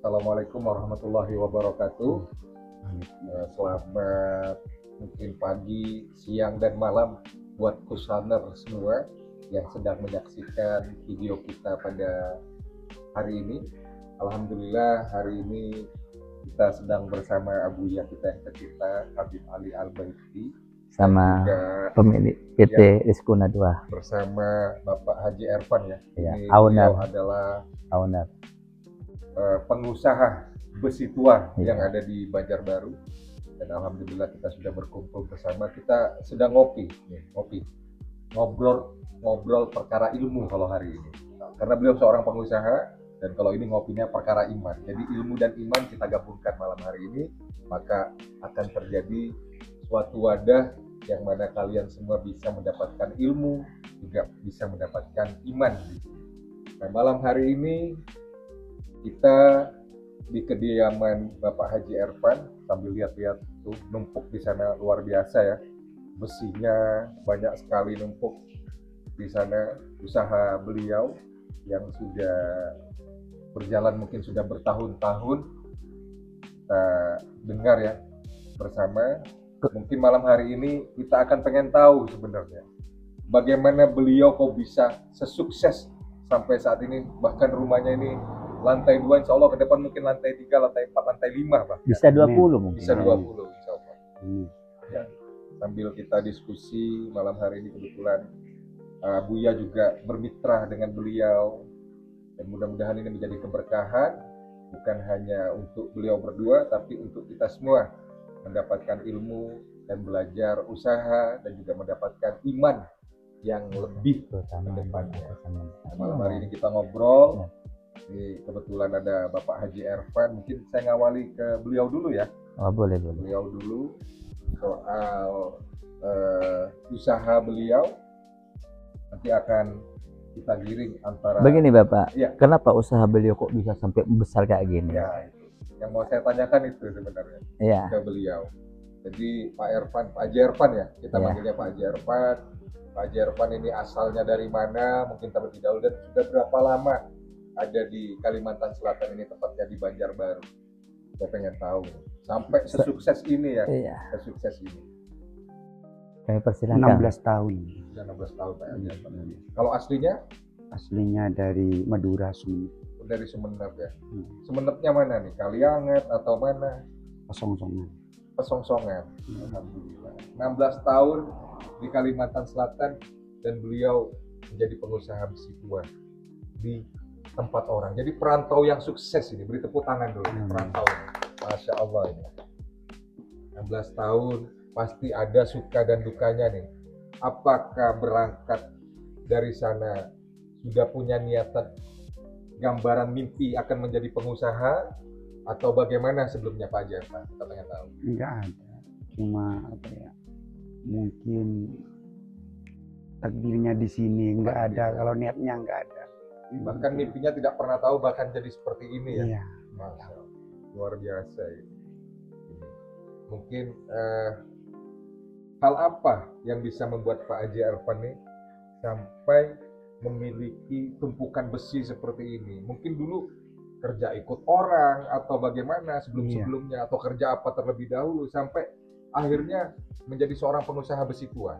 Assalamualaikum warahmatullahi wabarakatuh. Selamat mungkin pagi, siang, dan malam buat kusaner semua yang sedang menyaksikan video kita pada hari ini. Alhamdulillah hari ini kita sedang bersama Abuya kita yang tercinta Habib Ali Al-Baiti sama pemilik PT Rizkuna 2 bersama Bapak Haji Ervan ya. Ini owner adalah owner pengusaha besi tua yang ada di Banjarbaru, dan alhamdulillah kita sudah berkumpul bersama. Kita sedang ngopi, ngobrol perkara ilmu kalau hari ini, karena beliau seorang pengusaha, dan kalau ini ngopinya perkara iman. Jadi ilmu dan iman kita gabungkan malam hari ini, maka akan terjadi suatu wadah yang mana kalian semua bisa mendapatkan ilmu, juga bisa mendapatkan iman. Nah, malam hari ini kita di kediaman Bapak Haji Ervan, sambil lihat-lihat tuh numpuk di sana luar biasa ya, besinya banyak sekali numpuk di sana. Usaha beliau yang sudah berjalan mungkin sudah bertahun-tahun, kita dengar ya bersama. Mungkin malam hari ini kita akan pengen tahu sebenarnya bagaimana beliau kok bisa sesukses sampai saat ini. Bahkan rumahnya ini lantai 2, insya Allah ke depan mungkin lantai 3, lantai 4, lantai 5 bahkan. Bisa 20 mungkin. Bisa 20 insya Allah. Ya. Sambil kita diskusi malam hari ini, kebetulan Buya juga bermitra dengan beliau, dan mudah-mudahan ini menjadi keberkahan bukan hanya untuk beliau berdua, tapi untuk kita semua mendapatkan ilmu dan belajar usaha, dan juga mendapatkan iman yang lebih ke depannya. Malam hari ini kita ngobrol. Ini kebetulan ada Bapak Haji Ervan, mungkin saya ngawali ke beliau dulu ya. Oh, boleh. Beliau dulu soal usaha beliau, nanti akan kita giring antara. Begini Bapak, ya. Kenapa usaha beliau kok bisa sampai besar kayak gini? Ya, itu yang mau saya tanyakan itu sebenarnya ke beliau. Jadi Pak Haji Ervan ya, kita manggilnya Pak Haji Ervan. Pak Haji Ervan ini asalnya dari mana? Mungkin terlebih dahulu, dan sudah berapa lama ada di Kalimantan Selatan ini, tepatnya di Banjarbaru. Saya pengen tahu sampai sesukses ini ya. Sesukses ini. Kami persilakan. 16 tahun. Sudah 16 tahun Pak Haji Ervan. Kalau aslinya? Aslinya dari Madura, Sumeneb. Dari Sumeneb ya. Sumenebnya mana nih? Kalianget atau mana? Pesongsongan. Alhamdulillah. 16 tahun di Kalimantan Selatan, dan beliau menjadi pengusaha besi tua di tempat orang. Jadi perantau yang sukses ini. Beri tepuk tangan dulu. Perantau. Masya Allah ini. 16 tahun pasti ada suka dan dukanya nih. Apakah berangkat dari sana sudah punya niatan, gambaran mimpi akan menjadi pengusaha, atau bagaimana sebelumnya Pak Haji Ervan? Kita pengen tahu. Enggak ada. Cuma mungkin takdirnya di sini enggak ada. Kalau niatnya enggak ada. Bahkan mimpinya tidak pernah tahu bahkan jadi seperti ini ya. Iya. Masya Allah. Luar biasa ini. Mungkin hal apa yang bisa membuat Pak Haji Ervan ini sampai memiliki tumpukan besi seperti ini? Mungkin dulu kerja ikut orang atau bagaimana sebelum-sebelumnya, atau kerja apa terlebih dahulu sampai akhirnya menjadi seorang pengusaha besi tua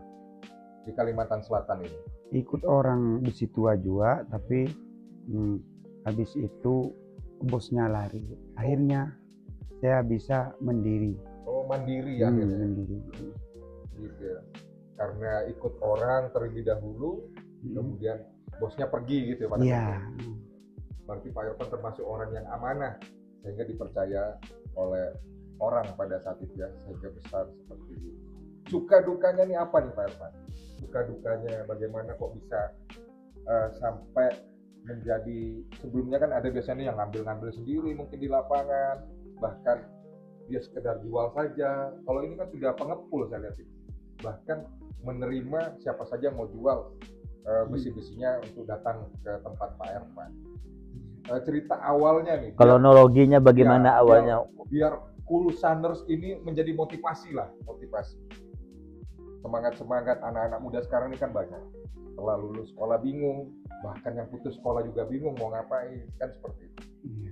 di Kalimantan Selatan ini. Ikut orang besi tua juga, tapi habis itu bosnya lari. Akhirnya saya bisa mandiri. Oh, mandiri ya akhirnya. Mandiri. Gitu ya. Karena ikut orang terlebih dahulu, kemudian bosnya pergi gitu ya Pak. Iya. Berarti Pak Ervan termasuk orang yang amanah, sehingga dipercaya oleh orang pada saat itu ya, sehingga besar seperti itu. Suka dukanya nih apa nih Pak Ervan? Suka dukanya bagaimana kok bisa sampai menjadi, sebelumnya kan ada biasanya yang ngambil sendiri mungkin di lapangan, bahkan dia sekedar jual saja. Kalau ini kan sudah pengepul saya lihat, bahkan menerima siapa saja mau jual besi-besinya untuk datang ke tempat Pak Ervan. Cerita awalnya nih, kronologinya bagaimana awalnya, biar Kulusaners ini menjadi motivasi. Semangat anak-anak muda sekarang ini kan banyak, setelah lulus sekolah bingung, bahkan yang putus sekolah juga bingung mau ngapain, kan seperti itu.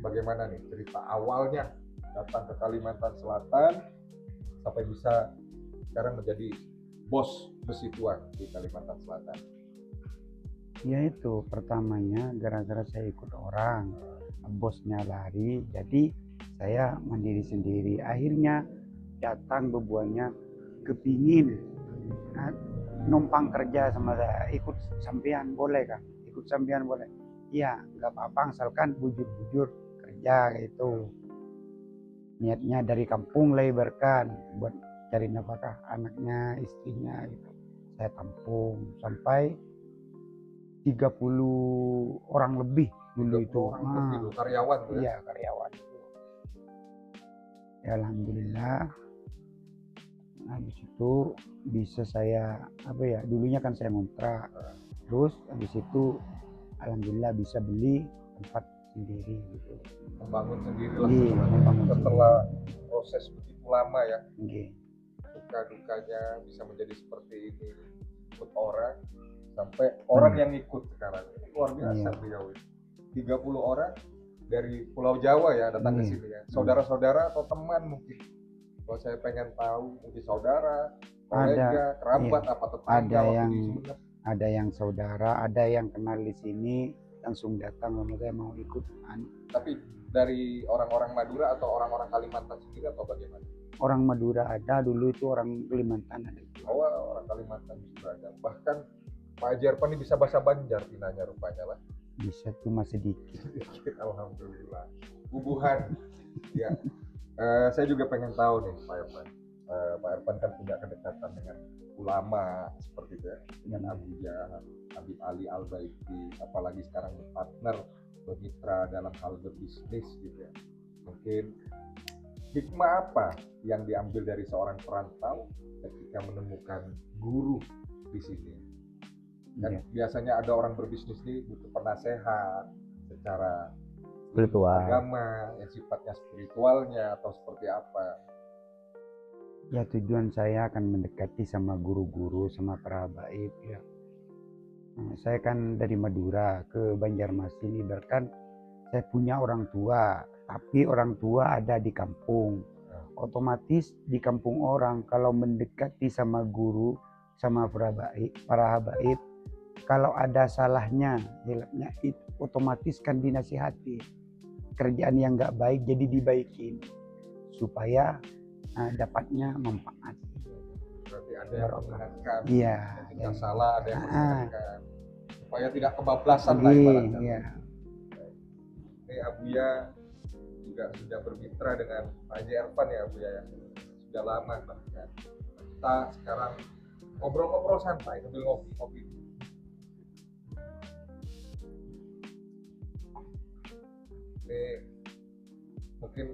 Bagaimana nih cerita awalnya datang ke Kalimantan Selatan sampai bisa sekarang menjadi bos besi tua di Kalimantan Selatan? Ya itu pertamanya gara-gara saya ikut orang, bosnya lari, jadi saya mandiri sendiri. Akhirnya datang bebuannya kepingin numpang kerja sama saya, ikut sampean boleh kan? Ikut sampean boleh? Iya, nggak apa-apa asalkan bujur-bujur kerja gitu. Niatnya dari kampung lebarkan buat cari nafkah anaknya, istrinya gitu. Saya tampung sampai 30 orang lebih dulu itu. Orang lebih loh, karyawan tuh ya? Iya, karyawan. Ya, alhamdulillah. Habis itu bisa saya dulunya kan saya ngontrak. Terus habis itu alhamdulillah bisa beli tempat sendiri gitu. Membangun sendiri lah Setelah proses begitu lama ya. Duka-dukanya bisa menjadi seperti ini, ikut orang sampai orang yang ikut sekarang. Ini luar biasa beliau. 30 orang dari Pulau Jawa ya datang ke sini ya. Saudara-saudara atau teman mungkin. Kalau saya pengen tahu mungkin saudara, kolega, kerabat apa tetangga ada yang saudara, ada yang kenal di sini langsung datang sama saya mau ikut. Tapi dari orang-orang Madura atau orang-orang Kalimantan sendiri atau bagaimana? Orang Madura ada, dulu itu orang Kalimantan ada. Oh, orang Kalimantan juga ada. Bahkan Pak Haji Arfan ini bisa bahasa Banjar pinanya rupanya lah. Bisa cuma sedikit. Alhamdulillah. Bubuhan. Ya. Saya juga pengen tahu nih Pak Irfan. Pak Irfan kan punya kedekatan dengan ulama seperti itu ya, dengan Abuya, Habib Ali Al-Baiti, apalagi sekarang berpartner, bermitra dalam hal berbisnis gitu ya. Mungkin hikmah apa yang diambil dari seorang perantau ketika menemukan guru di sini? Dan biasanya ada orang berbisnis nih butuh penasehat secara spiritual, agama yang sifatnya spiritualnya atau seperti apa? Ya tujuan saya akan mendekati sama guru-guru, sama para habaib ya. Saya kan dari Madura ke Banjarmasin, ibaratkan saya punya orang tua, tapi orang tua ada di kampung. Otomatis di kampung orang kalau mendekati sama guru, sama para habaib, kalau ada salahnya, hilapnya itu otomatis kan dinasihati. Kerjaan yang nggak baik jadi dibaikin supaya dapatnya manfaat. Berarti ada yang mengingatkan, iya, ketika salah ada yang mengingatkan supaya tidak kebablasan lah ibaratnya. Iya. Ini Abuya juga sudah bermitra dengan Pak Haji Arfan ya Abuya ya, sudah lama bahkan. Kita sekarang ngobrol-ngobrol santai sambil ngopi-ngopi. Ini mungkin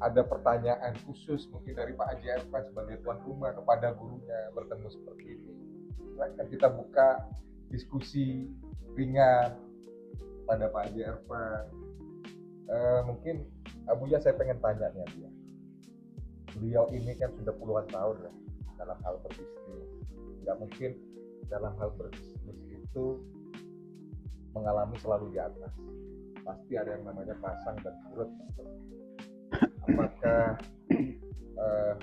ada pertanyaan khusus mungkin dari Pak Haji Arfan sebagai tuan rumah kepada gurunya bertemu seperti ini. Silahkan kita buka diskusi ringan pada Pak Haji Arfan. Mungkin Abuya saya pengen tanya nih Abuya. Beliau ini kan sudah puluhan tahun ya dalam hal berbisnis. Nggak mungkin dalam hal berbisnis itu mengalami selalu di atas. Pasti ada yang namanya pasang dan surut. Apakah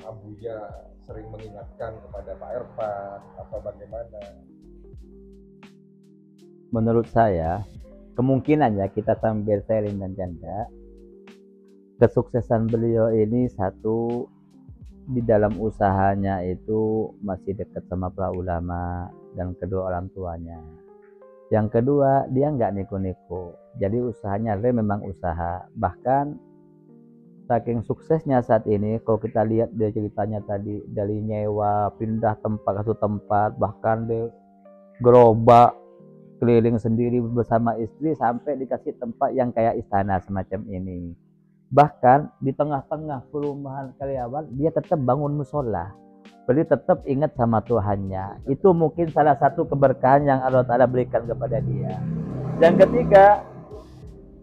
Abuya sering mengingatkan kepada Pak Irfan atau bagaimana? Menurut saya, kemungkinan ya kita sambil sharing dan janda, kesuksesan beliau ini satu, di dalam usahanya itu masih dekat sama para ulama dan kedua orang tuanya. Yang kedua, dia nggak niku-niku. Jadi usahanya memang usaha. Bahkan saking suksesnya saat ini, kalau kita lihat dia ceritanya tadi, dari nyewa, pindah tempat ke satu tempat, bahkan dia gerobak keliling sendiri bersama istri sampai dikasih tempat yang kayak istana semacam ini. Bahkan di tengah-tengah perumahan karyawan, dia tetap bangun musola. Beliau tetap ingat sama Tuhannya. Itu mungkin salah satu keberkahan yang Allah Ta'ala berikan kepada dia. Yang ketiga,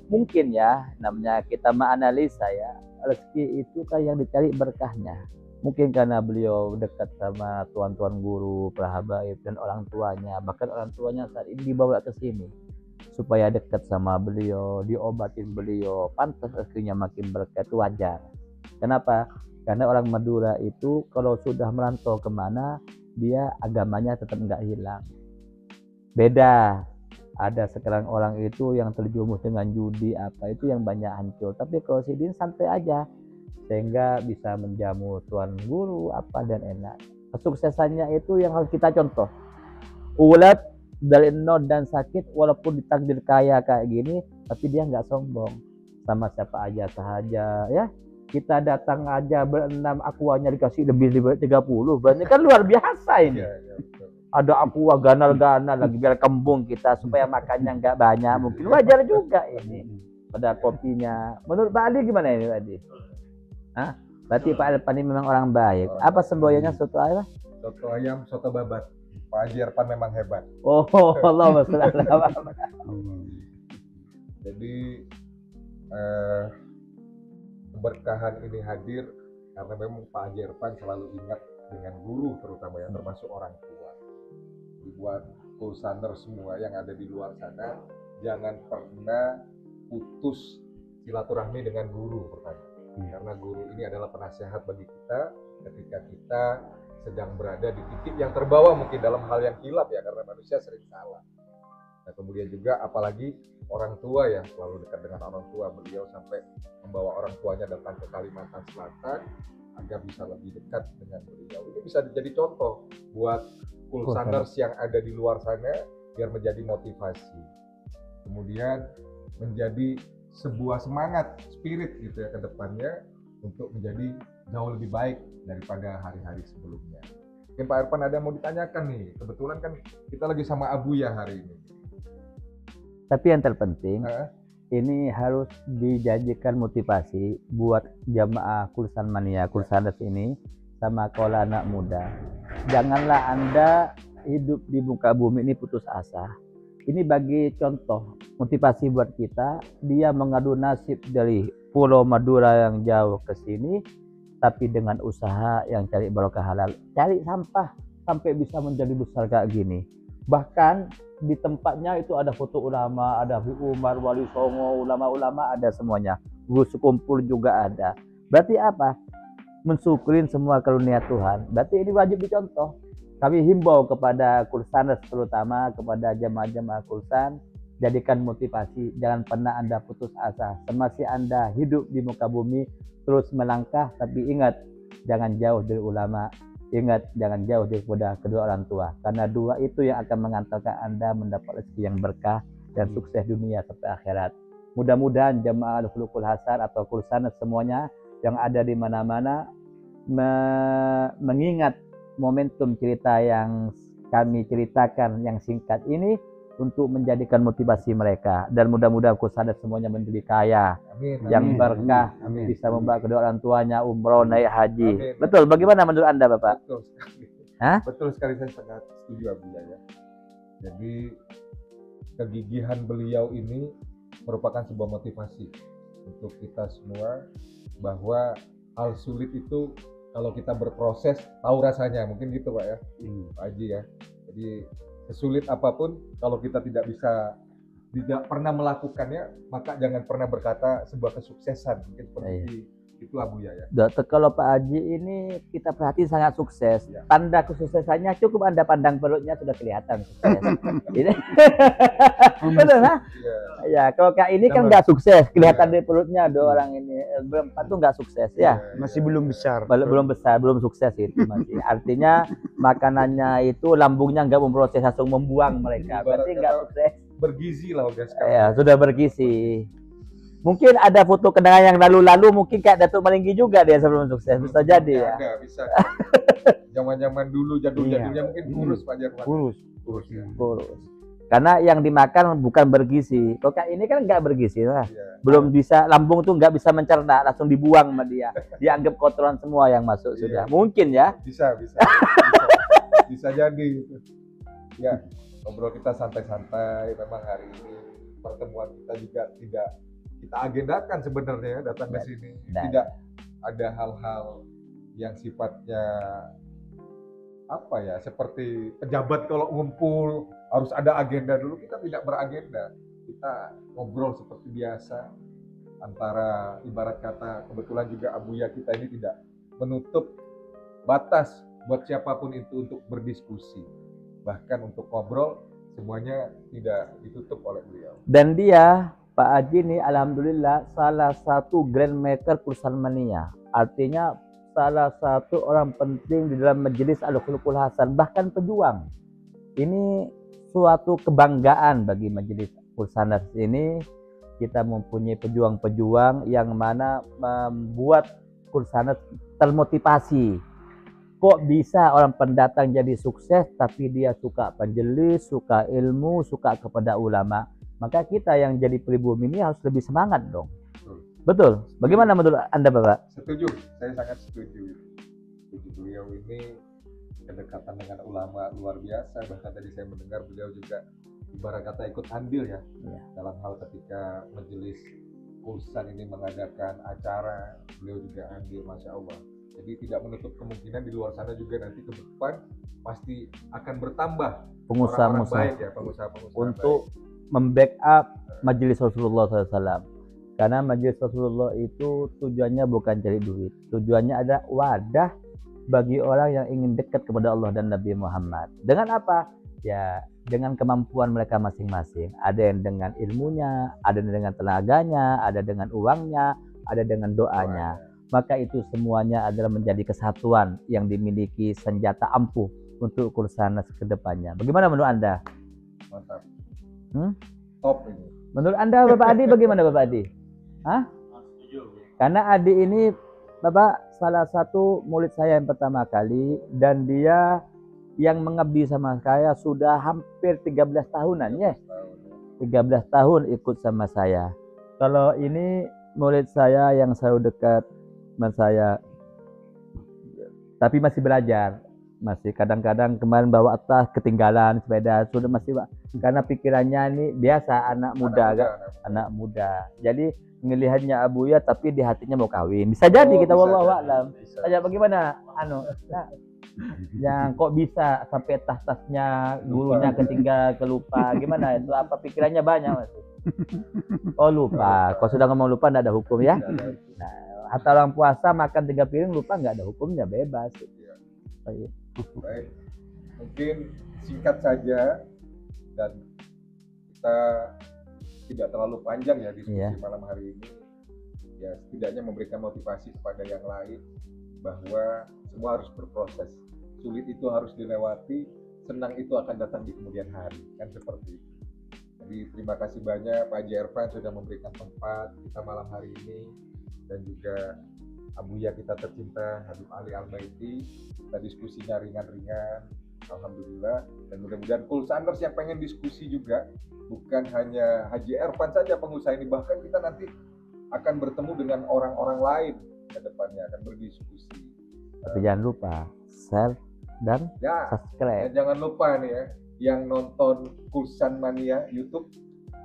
mungkin ya, namanya kita menganalisa ya, rezeki itu kan yang dicari berkahnya. Mungkin karena beliau dekat sama tuan-tuan guru, para habaib dan orang tuanya. Bahkan orang tuanya saat ini dibawa ke sini. supaya dekat sama beliau, diobatin beliau, pantas rezekinya makin berkah, itu wajar. Kenapa? Karena orang Madura itu kalau sudah merantau kemana, dia agamanya tetap nggak hilang. Beda, ada sekarang orang itu yang terjerumus dengan judi apa itu yang banyak hancur. Tapi kalau Sidin santai aja, sehingga bisa menjamu tuan guru apa dan enak. Kesuksesannya itu yang harus kita contoh. Ulat dari nol dan sakit, walaupun ditakdir kaya kayak gini, tapi dia nggak sombong sama siapa aja saja ya. Kita datang aja berenam, akuanya dikasih lebih 30, berarti kan luar biasa ini. Ada aqua ganal-ganal lagi biar kembung kita supaya makannya nggak banyak, mungkin wajar juga ini. Pada kopinya, menurut Pak Ali gimana ini Pak Ali? Hah? Berarti Pak Irfan ini memang orang baik. Apa semboyannya soto ayam? Soto ayam, soto babat. Pak Haji Irfan memang hebat. Oh, Allah masalah. Jadi keberkahan ini hadir karena memang Pak Haji Irfan selalu ingat dengan guru, terutama yang termasuk orang tua. Buat Kulsaner semua yang ada di luar sana, jangan pernah putus silaturahmi dengan guru pertama. Karena guru ini adalah penasehat bagi kita ketika kita sedang berada di titik yang terbawa mungkin dalam hal yang hilap ya, karena manusia sering salah. Nah kemudian juga apalagi orang tua ya, selalu dekat dengan orang tua. Beliau sampai membawa orang tuanya datang ke Kalimantan Selatan agar bisa lebih dekat dengan beliau. Ini bisa jadi contoh buat Kulsaners yang ada di luar sana biar menjadi motivasi. Kemudian menjadi sebuah semangat, spirit gitu ya ke depannya untuk menjadi jauh lebih baik daripada hari-hari sebelumnya. Mungkin Pak Irfan ada yang mau ditanyakan nih, kebetulan kan kita lagi sama Abu ya hari ini. Tapi yang terpenting, ini harus dijadikan motivasi buat jamaah Kulsan Mania, Kulsaners ini sama kalau anak muda. Janganlah Anda hidup di muka bumi ini putus asa. Ini bagi contoh motivasi buat kita. Dia mengadu nasib dari Pulau Madura yang jauh ke sini, tapi dengan usaha yang cari barokah halal, cari sampah sampai bisa menjadi besar kayak gini. Bahkan di tempatnya itu ada foto ulama, ada Umar, Wali Songo, ulama-ulama ada semuanya. Guru sekumpul juga ada. Berarti apa? Mensyukurin semua karunia Tuhan. Berarti ini wajib dicontoh. Kami himbau kepada Kulsaners, terutama kepada jemaah-jemaah Kulsan, jadikan motivasi, jangan pernah Anda putus asa. Semasa Anda hidup di muka bumi, terus melangkah, tapi ingat, jangan jauh dari ulama, ingat, jangan jauh daripada kedua orang tua. Karena dua itu yang akan mengantarkan Anda mendapat rezeki yang berkah dan sukses dunia sampai akhirat. Mudah-mudahan jemaah Al-Khuluqul Hasan atau Kulsaners semuanya yang ada di mana-mana mengingat momentum cerita yang kami ceritakan yang singkat ini untuk menjadikan motivasi mereka, dan mudah-mudahan Kulsaners semuanya menjadi kaya, yang berkah, bisa membawa kedua orang tuanya umroh naik haji. Betul, bagaimana menurut Anda Bapak? Betul sekali. Hah? Betul sekali, saya sangat setuju Abu ya. Jadi kegigihan beliau ini merupakan sebuah motivasi untuk kita semua bahwa hal sulit itu kalau kita berproses tahu rasanya, mungkin gitu Pak ya, Pak Haji ya. Jadi sesulit apapun kalau kita tidak pernah melakukannya, maka jangan pernah berkata sebuah kesuksesan, mungkin seperti itu Abu ya. Dokter, kalau Pak Haji ini kita perhati sangat sukses. Ya. Tanda kesuksesannya cukup Anda pandang perutnya sudah kelihatan sukses. Ini betul lah. Ya, kalau kayak ini kan nggak sukses, kelihatan dari perutnya dua orang ini berempat tuh nggak sukses ya. Masih belum besar. Belum besar, belum sukses itu masih. Artinya makanannya itu lambungnya nggak memproses, langsung membuang mereka. Berarti nggak sukses. Bergizi lah udah sekarang. Ya, sudah bergizi. Mungkin ada foto kenangan yang lalu-lalu, mungkin kayak Datuk Malinggi juga dia sebelum sukses, bisa jadi ya. Ada, bisa. Zaman-zaman dulu, jadul-jadulnya mungkin kurus Pak Jarwan. Kurus. Karena yang dimakan bukan bergizi. Kok kayak ini kan nggak bergizi lah. Belum bisa, lambung tuh nggak bisa mencerna, langsung dibuang sama dia. Dianggap kotoran semua yang masuk sudah. Mungkin ya. Bisa. Bisa jadi. Ya, ngobrol kita santai-santai. Memang hari ini pertemuan kita juga tidak kita agendakan sebenarnya datang ke sini. Tidak ada hal-hal yang sifatnya seperti pejabat kalau ngumpul harus ada agenda dulu. Kita tidak beragenda. kita ngobrol seperti biasa antara ibarat kata kebetulan juga Abuya kita ini tidak menutup batas buat siapapun itu untuk berdiskusi, bahkan untuk ngobrol semuanya tidak ditutup oleh beliau. Dan dia Pak Haji ini alhamdulillah salah satu grandmaker Kursan Mania, artinya salah satu orang penting di dalam majelis Al-Khuluqul Hasan, bahkan pejuang. Ini suatu kebanggaan bagi majelis Kursanas ini, kita mempunyai pejuang-pejuang yang mana membuat Kursanas termotivasi. Kok bisa orang pendatang jadi sukses tapi dia suka majelis, suka ilmu, suka kepada ulama? Maka kita yang jadi pribumi ini harus lebih semangat dong. Betul. Bagaimana menurut Anda, Bapak? Setuju, saya sangat setuju. Beliau ini kedekatan dengan ulama luar biasa. Bahkan tadi saya mendengar beliau juga ibarat kata ikut andil ya, dalam hal ketika majelis Kursan ini mengadakan acara, beliau juga andil, masya Allah. Jadi tidak menutup kemungkinan di luar sana juga nanti ke depan pasti akan bertambah pengusaha-pengusaha ya, pengusaha-pengusaha untuk membackup majelis Rasulullah SAW. Karena majelis Rasulullah itu tujuannya bukan cari duit, tujuannya ada wadah bagi orang yang ingin dekat kepada Allah dan Nabi Muhammad. Dengan apa? Ya, dengan kemampuan mereka masing-masing. Ada yang dengan ilmunya, ada yang dengan tenaganya, ada dengan uangnya, ada dengan doanya. Maka itu semuanya adalah menjadi kesatuan yang dimiliki senjata ampuh untuk Kursanas ke depannya. Bagaimana menurut Anda? Mantap. Top ini. Menurut Anda, Bapak Adi, bagaimana Bapak Adi? Hah? Karena Adi ini, Bapak, salah satu murid saya yang pertama kali, dan dia yang mengabdi sama saya sudah hampir 13 tahunan ya. 13 tahun ikut sama saya. Kalau ini murid saya yang selalu dekat sama saya, tapi masih belajar. Masih kadang-kadang kemarin bawa tas ketinggalan sepeda, sudah masih, karena pikirannya ini biasa anak muda. Jadi ngelihatnya Abuya tapi di hatinya mau kawin. Bisa jadi kita wallahu a'lam. Tanya bagaimana yang kok bisa sampai tas-tasnya gurunya ketinggal, kelupa, gimana itu, apa pikirannya banyak masih? Oh lupa, kalau sudah ngomong lupa enggak ada hukum ya. Nah, hatta orang puasa makan 3 piring lupa enggak ada hukumnya, bebas. Baik, mungkin singkat saja dan kita tidak terlalu panjang ya diskusi malam hari ini. Ya setidaknya memberikan motivasi kepada yang lain bahwa semua harus berproses. Sulit itu harus dilewati, senang itu akan datang di kemudian hari, kan seperti itu. Jadi terima kasih banyak Pak Haji Ervan sudah memberikan tempat kita malam hari ini, dan juga Abuya kita tercinta Habib Ali Al-Baiti. Kita diskusinya ringan-ringan, alhamdulillah, dan mudah-mudahan Kursaners yang pengen diskusi juga bukan hanya Haji Ervan saja pengusaha ini, bahkan kita nanti akan bertemu dengan orang-orang lain ke depannya, akan berdiskusi. Tapi jangan lupa share dan subscribe. Jangan lupa nih ya, yang nonton Kursan Mania YouTube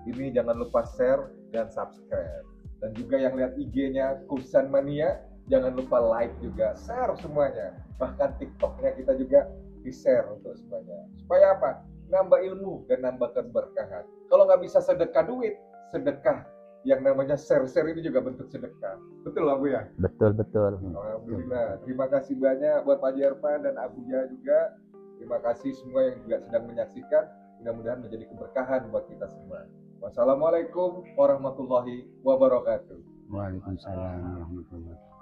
ini jangan lupa share dan subscribe. Dan juga yang lihat IG-nya Kursan Mania jangan lupa like juga, share semuanya. Bahkan TikTok-nya kita juga di-share untuk semuanya. Supaya apa? Nambah ilmu dan nambah keberkahan. Kalau nggak bisa sedekah duit, sedekah yang namanya share-share ini juga bentuk sedekah. Betul Abu ya? Betul. Alhamdulillah. Terima kasih banyak buat Pak Haji Ervan dan Abuya juga. Terima kasih semua yang juga sedang menyaksikan. Mudah-mudahan menjadi keberkahan buat kita semua. Wassalamualaikum warahmatullahi wabarakatuh. Waalaikumsalam warahmatullahi wabarakatuh.